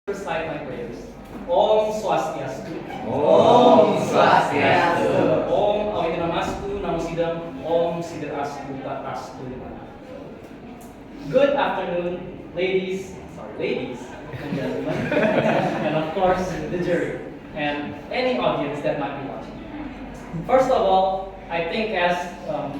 Recite my prayers. Om Swastiastu. Om Swastiastu. Om Awinamastu Namo Sidam. Om Siderastu Tatastu. Good afternoon, ladies and gentlemen, and of course the jury and any audience that might be watching. First of all, I think as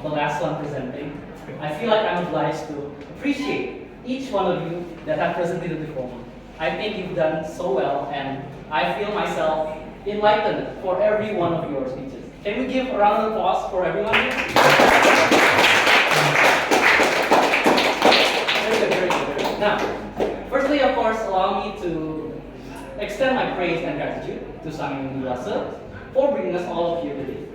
the last one presenting, I feel like I'm obliged to appreciate each one of you that have presented before me. I think you've done so well, and I feel myself enlightened for every one of your speeches. Can we give a round of applause for everyone here? Very good, very good, very good. Now, firstly, of course, allow me to extend my praise and gratitude to Sang Hyang for bringing us all here today.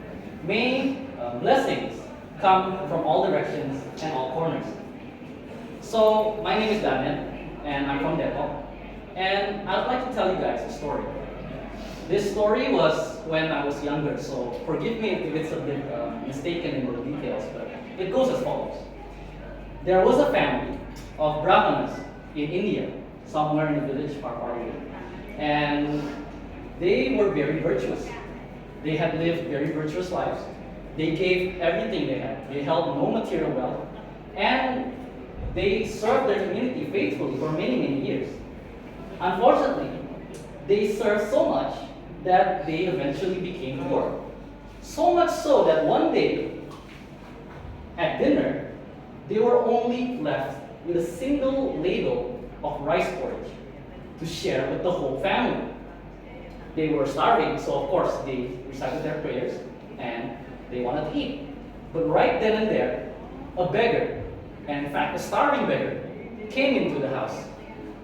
May blessings come from all directions and all corners. So, my name is Danen, and I'm from Depok. And I'd like to tell you guys a story. This story was when I was younger, so forgive me if it's a bit mistaken in the details, but it goes as follows. There was a family of Brahmanas in India, somewhere in the village far away, and they were very virtuous. They had lived very virtuous lives. They gave everything they had. They held no material wealth, and they served their community faithfully for many, many years. Unfortunately, they served so much that they eventually became poor. So much so that one day, at dinner, they were only left with a single ladle of rice porridge to share with the whole family. They were starving, so of course they recited their prayers and they wanted to eat. But right then and there, a beggar, and in fact a starving beggar, came into the house.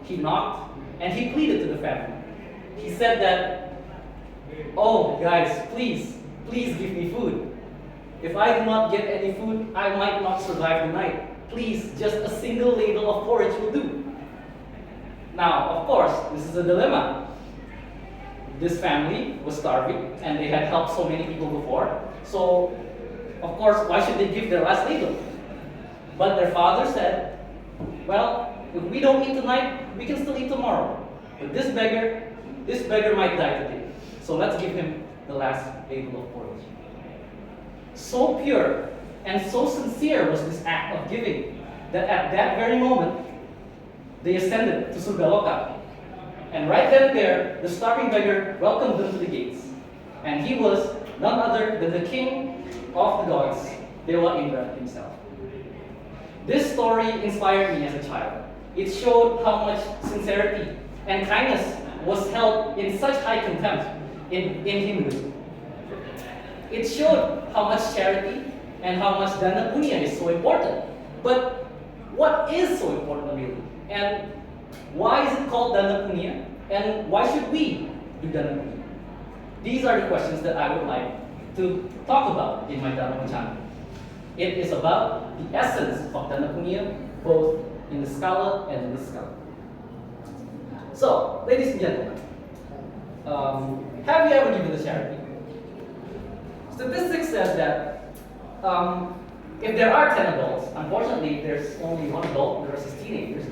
He knocked and he pleaded to the family. He said that, "Oh guys, please give me food. If I do not get any food, I might not survive the night. Please, just a single ladle of porridge will do." Now, of course, this is a dilemma. This family was starving and they had helped so many people before. So, of course, why should they give their last ladle? But their father said, "Well, if we don't eat tonight, we can still eat tomorrow. But this beggar might die today. So let's give him the last ladle of porridge." So pure and so sincere was this act of giving that at that very moment, they ascended to Surgaloka. And right then and there, the starving beggar welcomed them to the gates. And he was none other than the king of the gods, Dewa Indra himself. This story inspired me as a child. It showed how much sincerity and kindness was held in such high contempt in Hinduism. It showed how much charity and how much Dana Punia is so important. But what is so important really? And why is it called Dana Punia? And why should we do Dana Punia? These are the questions that I would like to talk about in my Dharma wacana. It is about the essence of Dana Punia, both in the skala and in the skala. So, ladies and gentlemen, have you ever given a charity? Statistics says that if there are 10 adults, unfortunately there's only one adult, the rest is teenagers.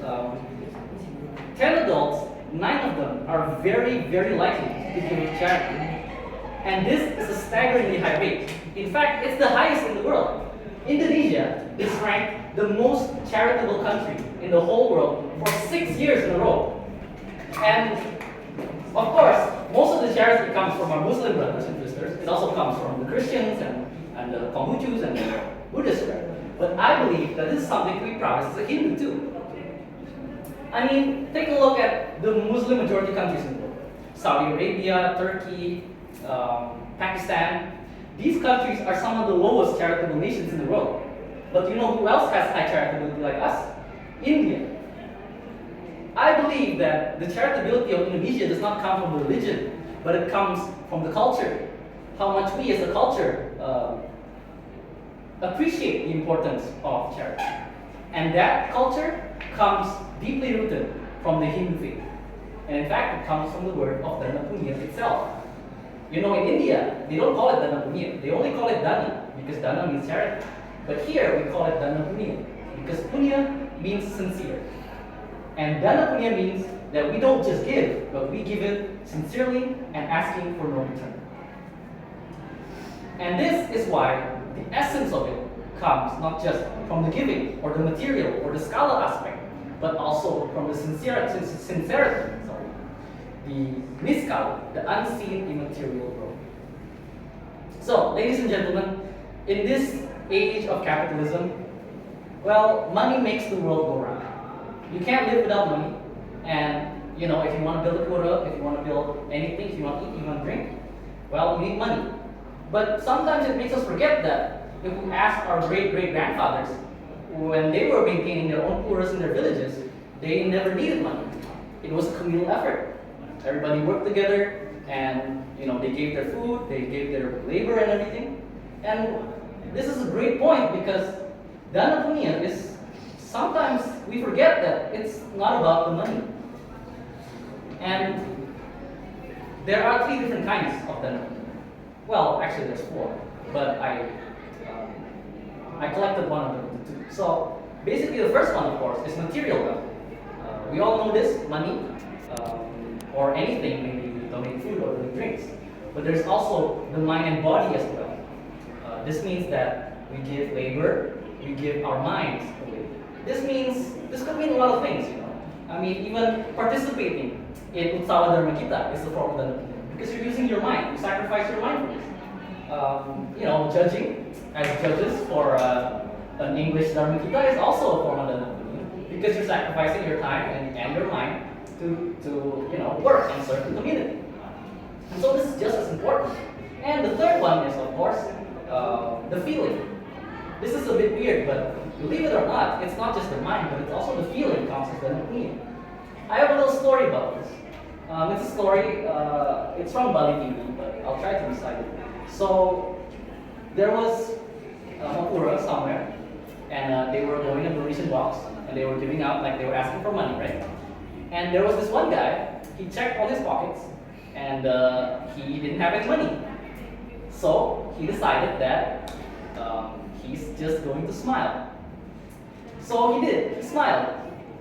10 adults, 9 of them are very, very likely to give a charity. And this is a staggeringly high rate. In fact, it's the highest in the world. Indonesia is ranked the most charitable country in the whole world for 6 years in a row. And of course, most of the charity comes from our Muslim brothers and sisters. It also comes from the Christians and the Confucians and the Buddhists. But I believe that this is something we practice as a Hindu too. I mean, take a look at the Muslim majority countries in the world. Saudi Arabia, Turkey, Pakistan. These countries are some of the lowest charitable nations in the world. But you know who else has high charitability like us? India. I believe that the charitability of Indonesia does not come from religion, but it comes from the culture. How much we as a culture appreciate the importance of charity. And that culture comes deeply rooted from the Hindu faith. And in fact, it comes from the word of Dana Punya itself. You know, in India, they don't call it Dana Punya. They only call it Dana, because Dana means charity. But here, we call it Dana Punya, because Punya means sincere. And Dana Punia means that we don't just give, but we give it sincerely and asking for no return. And this is why the essence of it comes not just from the giving or the material or the scholar aspect, but also from the sincerity, the niskal, the unseen immaterial growth. So, ladies and gentlemen, in this age of capitalism, well, money makes the world go round. You can't live without money, and you know, if you want to build a Pura, if you want to build anything, if you want to eat, you want to drink, well, you need money. But sometimes it makes us forget that if we ask our great-great-grandfathers, when they were maintaining their own Puras in their villages, they never needed money. It was a communal effort. Everybody worked together, and you know, they gave their food, they gave their labor and everything. And this is a great point because Dana Punia is, sometimes we forget that it's not about the money. And there are 3 different kinds of Dana Punia. Well, actually there's 4, but I collected one of them into 2. So basically the first one, of course, is material wealth. We all know this, money, or anything, maybe we donate food or donate drinks. But there's also the mind and body as well. This means that we give labor, we give our minds away. This could mean a lot of things, you know. I mean, even participating in Utsawa Dharma Gita is a form of Dana Punia, because you're using your mind, you sacrifice your mind for this. You know, judging as judges for an English Dharma Gita is also a form of Dana Punia, because you're sacrificing your time and your mind to you know, work and serve the community. And so this is just as important. And the third one is, of course, the feeling. This is a bit weird, but believe it or not, it's not just the mind, but it's also the feeling counts as Dana Punia. I have a little story about this. It's a story, it's from Bali TV, but I'll try to recite it. So, there was a Pura somewhere, and they were going in a donation box, and they were giving out, like they were asking for money, right? And there was this one guy, he checked all his pockets, and he didn't have any money. So, he decided that he's just going to smile. So he did, he smiled.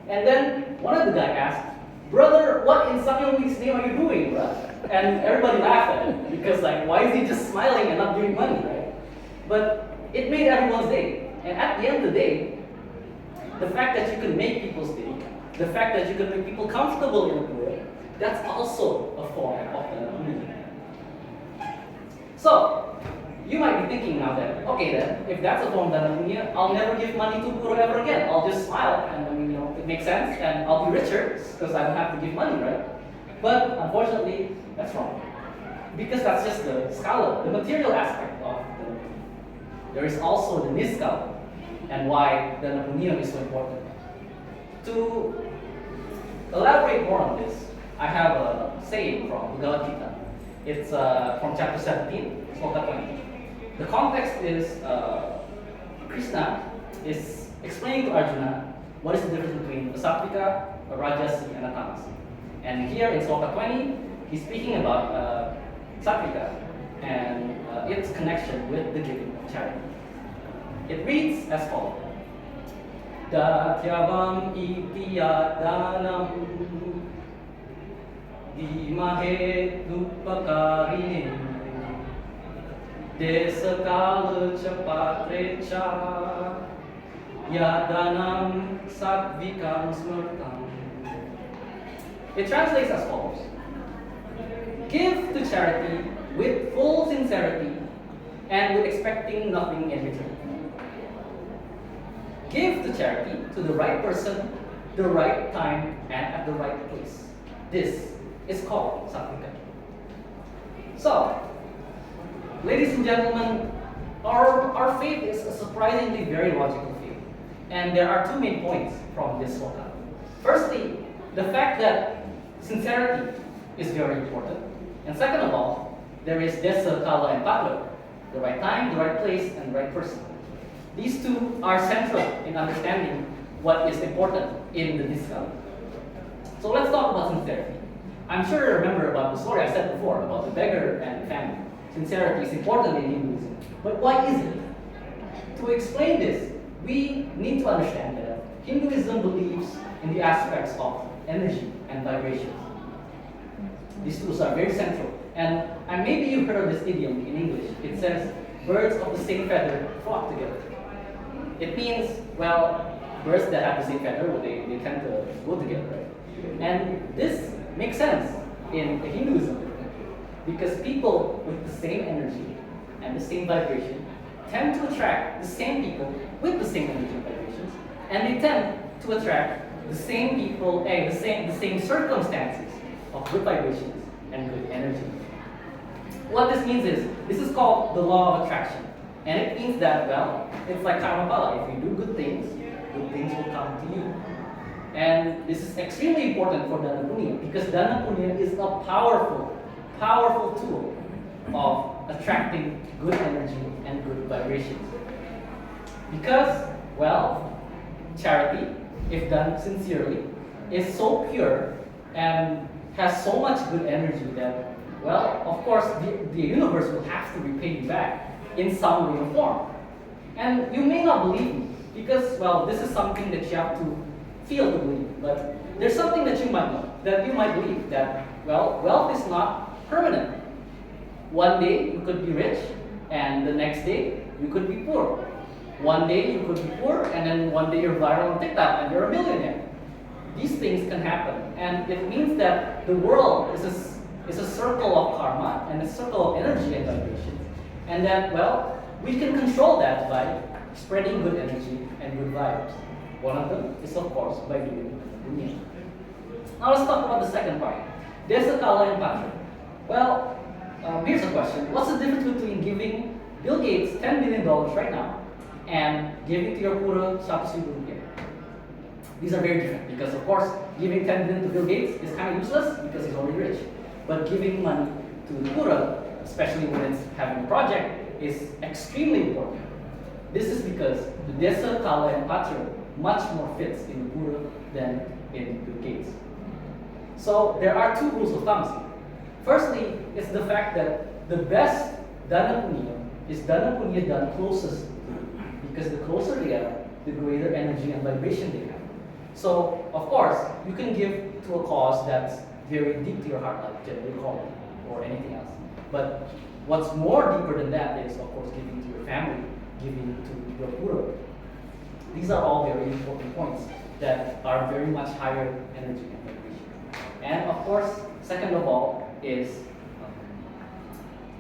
And then one of the guys asked, "Brother, what in Sakyong's name are you doing, bro?" And everybody laughed at him, because like, why is he just smiling and not giving money, right? But it made everyone's day. And at the end of the day, the fact that you can make people's day, the fact that you can make people comfortable in the world, that's also a form of Dana Punia. So, you might be thinking now that, okay then, if that's a form of Dana Punia, I'll never give money to Pura ever again. I'll just smile, and I mean, you know, it makes sense, and I'll be richer, because I don't have to give money, right? But unfortunately, that's wrong. Because that's just the skala, the material aspect of Dana Punia. There is also the niskala, and why Dana Punia is so important. To elaborate more on this, I have a saying from Gita. It's from chapter 17, sloka 20. The context is Krishna is explaining to Arjuna what is the difference between a sattvika, a rajasi, and a tamasi. And here in sloka 20, he's speaking about sattvika and its connection with the giving of charity. It reads as follows: Datyavam itiya danam dimahe dupakarine desakala chapatrecha yadanam sattvikam smartam. It translates as follows: give to charity with full sincerity and with expecting nothing in return. Give the charity to the right person, the right time, and at the right place. This is called sattvika. So, ladies and gentlemen, our faith is a surprisingly very logical faith. And there are 2 main points from this sloka. Firstly, the fact that sincerity is very important. And second of all, there is desa, kala, and patra, the right time, the right place, and the right person. These 2 are central in understanding what is important in the niskala. So let's talk about sincerity. I'm sure you remember about the story I said before about the beggar and the family. Sincerity is important in Hinduism. But why is it? To explain this, we need to understand that Hinduism believes in the aspects of energy and vibration. These two are very central. And maybe you've heard of this idiom in English. It says, birds of the same feather flock together. It means, well, birds that have the same feather, well, they tend to go together, right? And this makes sense in Hinduism, because people with the same energy and the same vibration tend to attract the same people with the same energy and vibrations, and they tend to attract the same people and the same circumstances of good vibrations and good energy. What this means is, this is called the law of attraction. And it means that, well, it's like karma pala. If you do good things will come to you. And this is extremely important for Dana Punia, because Dana Punia is a powerful, powerful tool of attracting good energy and good vibrations. Because, well, charity, if done sincerely, is so pure and has so much good energy that, well, of course, the universe will have to repay you back in some way or form. And you may not believe me, because, well, this is something that you have to feel to believe. But there's something that you might know, that you might believe, that, well, wealth is not permanent. One day you could be rich, and the next day you could be poor. One day you could be poor, and then one day you're viral on TikTok and you're a millionaire. These things can happen, and it means that the world is a circle of karma and a circle of energy and vibrations, and that, well, we can control that by spreading good energy and good vibes. One of them is, of course, by doing punya. Now let's talk about the second part, desa, kala, and patra. Well, here's a question: what's the difference between giving Bill Gates $10 billion right now and giving to your Pura 100,000 rupiah? These are very different, because of course giving 10 billion to Bill Gates is kind of useless because he's already rich. But giving money to the Pura, especially when it's having a project, is extremely important. This is because the desa, kala, and patra much more fits in the Pura than in Bill Gates. So there are two rules of thumb here. Firstly, it's the fact that the best Dana Punia is Dana Punia done closest to you, because the closer they are, the greater energy and vibration they have. So, of course, you can give to a cause that's very deep to your heart, like general equality or anything else. But what's more deeper than that is, of course, giving to your family, giving to your Pura. These are all very important points that are very much higher energy and vibration. And of course, second of all is,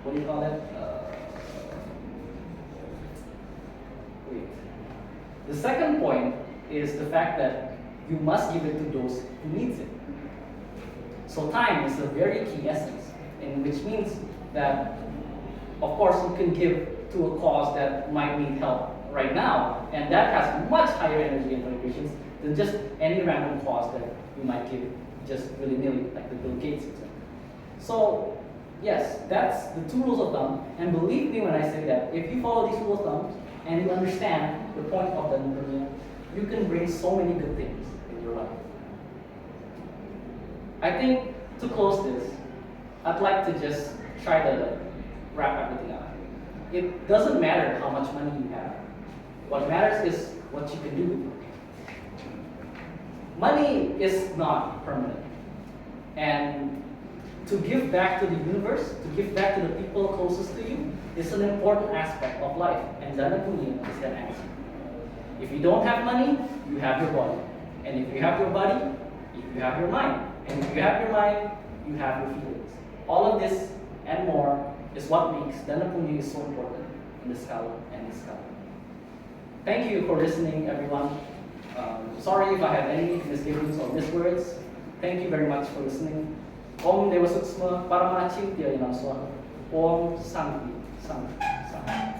what do you call it? The second point is the fact that you must give it to those who needs it. So time is a very key essence, and which means that, of course, you can give to a cause that might need help right now, and that has much higher energy and vibrations than just any random cause that you might give just willy-nilly, like the Bill Gates example. So, yes, that's the two rules of thumb, and believe me when I say that if you follow these rules of thumb and you understand the point of the Punia, you can bring so many good things in your life. I think to close this, I'd like to just try to wrap everything up. It doesn't matter how much money you have. What matters is what you can do with it. Money is not permanent. And to give back to the universe, to give back to the people closest to you, is an important aspect of life. And Dana Punia is that answer. If you don't have money, you have your body. And if you have your body, you have your mind. And if you have your mind, you have your feelings. All of this and more is what makes Dana Punia so important in the Scala and the Scala. Thank you for listening, everyone. Sorry if I had any misgivings or miswords. Thank you very much for listening. Om Dewa Suksma Paramana Cintya Yanam Swaha. Om Santi Santi Santi.